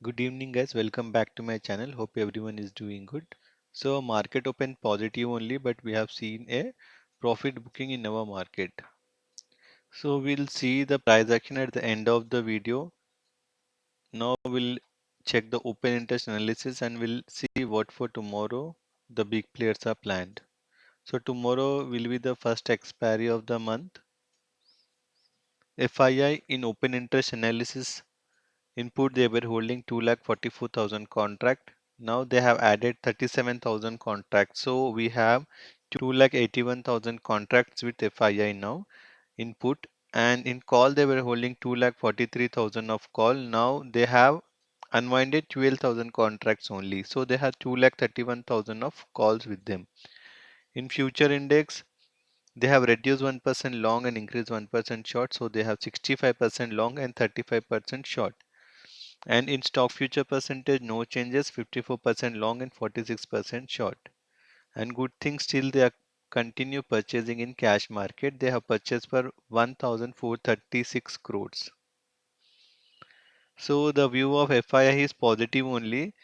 Good evening guys, welcome back to my channel. Hope everyone is doing good. So market opened positive only, but we have seen a profit booking in our market. So we'll see the price action at the end of the video. Now we'll check the open interest analysis and we'll see what for tomorrow the big players are planned. So tomorrow will be the first expiry of the month. FII in open interest analysis input they were holding 2,44,000 contract. Now they have added 37,000 contracts. So we have 2,81,000 contracts with FII now input, and in call they were holding 2,43,000 of call. Now they have unwinded 12,000 contracts only. So they have 2,31,000 of calls with them. In future index they have reduced 1% long and increased 1% short. So they have 65% long and 35% short. And in stock future percentage, no changes, 54% long and 46% short. And good thing still they are continue purchasing in cash market. They have purchased for 1,436 crores. So the view of FII is positive only.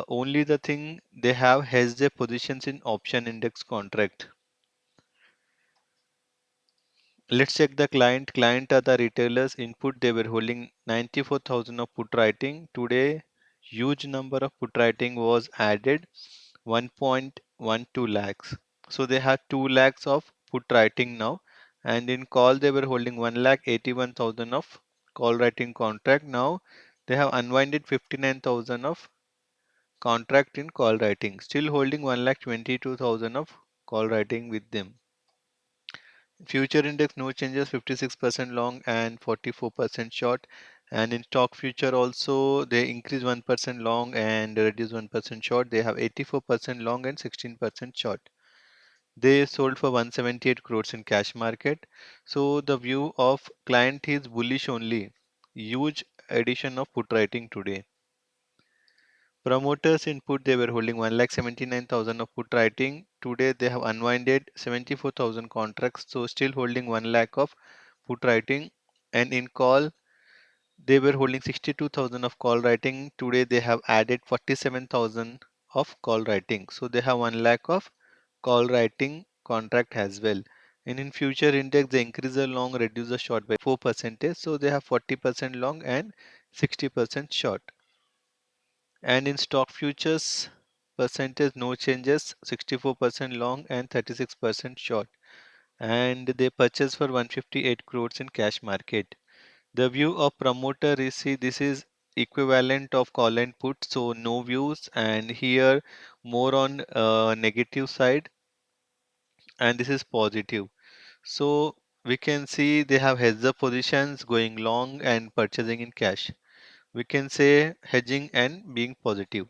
Only the thing they have hedged their positions in option index contract. Let's check the client. Client are the retailers. Input they were holding 94,000 of put writing. Today, huge number of put writing was added, 1.12 lakhs. So they had 2 lakhs of put writing now. And in call they were holding 1,81,000 of call writing contract. Now they have unwinded 59,000 of contract in call writing. Still holding 1,22,000 of call writing with them. Future index no changes, 56% long and 44% short. And in stock future also they increase 1% long and reduce 1% short. They have 84% long and 16% short. They sold for 178 crores in cash market. So the view of client is bullish only. Huge addition of put writing today. Promoters input they were holding 1,79,000 of put writing. Today they have unwinded 74,000 contracts, so still holding 1 lakh of put writing. And in call they were holding 62,000 of call writing. Today they have added 47,000 of call writing, so they have 1 lakh of call writing contract as well. And in future index they increase the long, reduce the short by 4%, so they have 40% long and 60% short. And in stock futures percentage no changes, 64% long and 36% short. And they purchase for 158 crores in cash market. The view of promoter is, see, this is equivalent of call and put, so no views, and here more on negative side, and this is positive. So we can see they have hedged the positions going long and purchasing in cash. We can say hedging and being positive.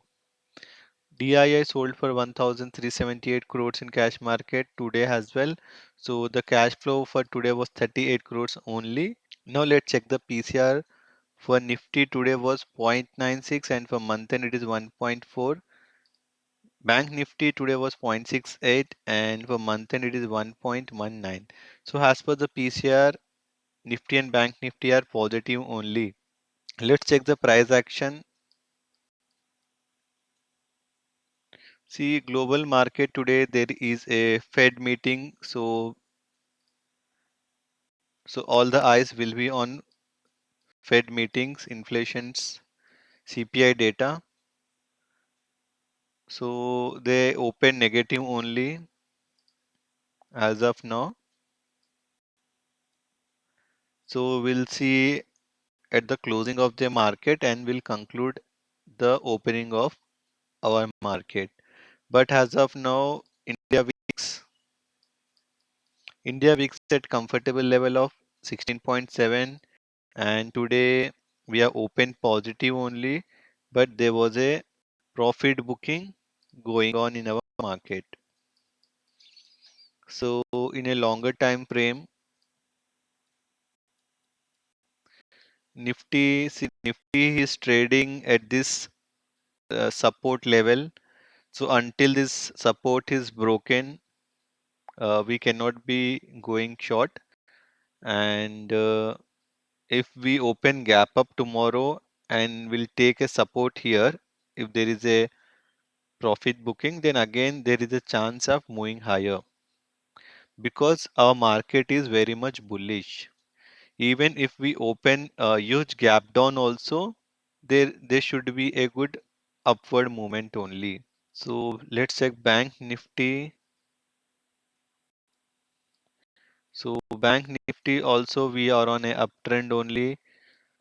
DII sold for 1,378 crores in cash market today as well. So the cash flow for today was 38 crores only. Now let's check the PCR. For Nifty today was 0.96 and for month end it is 1.4. Bank Nifty today was 0.68 and for month end it is 1.19. So as per the PCR, Nifty and Bank Nifty are positive only. Let's check the price action. See, global market today there is a Fed meeting, so all the eyes will be on Fed meetings, inflations, CPI data. So they open negative only as of now. So we'll see at the closing of the market and we'll conclude the opening of our market. But as of now, India VIX at comfortable level of 16.7, and today we are open positive only, but there was a profit booking going on in our market. So in a longer time frame, Nifty is trading at this support level. So until this support is broken, we cannot be going short. And if we open gap up tomorrow and will take a support here. If there is a profit booking, then again there is a chance of moving higher because our market is very much bullish. Even if we open a huge gap down also, there should be a good upward movement only. So let's check Bank Nifty. So Bank Nifty also we are on a uptrend only.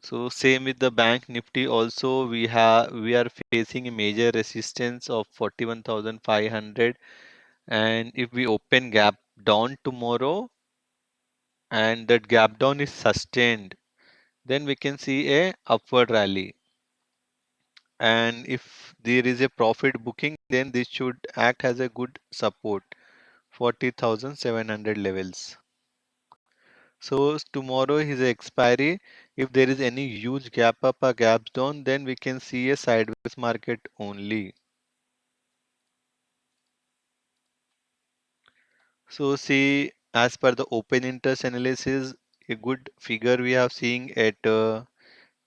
So same with the Bank Nifty also we are facing a major resistance of 41,500, and if we open gap down tomorrow and that gap down is sustained, then we can see a upward rally. And if there is a profit booking, then this should act as a good support, 40,700 levels. So tomorrow is the expiry. If there is any huge gap up or gap down, then we can see a sideways market only. So see, as per the open interest analysis, a good figure we have seen at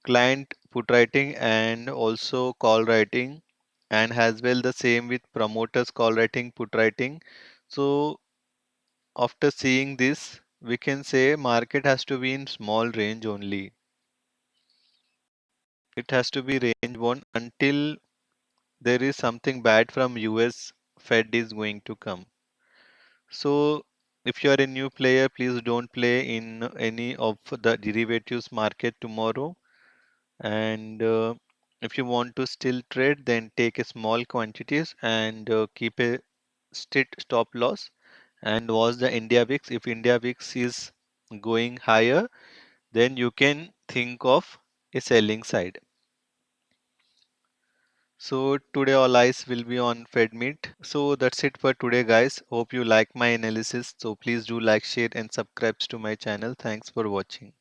client put writing and also call writing, and as well the same with promoters call writing put writing. So after seeing this, we can say market has to be in small range only. It has to be range bound until there is something bad from US Fed is going to come. So if you are a new player, please don't play in any of the derivatives market tomorrow. And if you want to still trade, then take a small quantities and keep a strict stop loss and watch the India VIX. If India VIX is going higher, then you can think of a selling side. So today all eyes will be on FedMeet. So that's it for today, guys. Hope you like my analysis. So please do like, share and subscribe to my channel. Thanks for watching.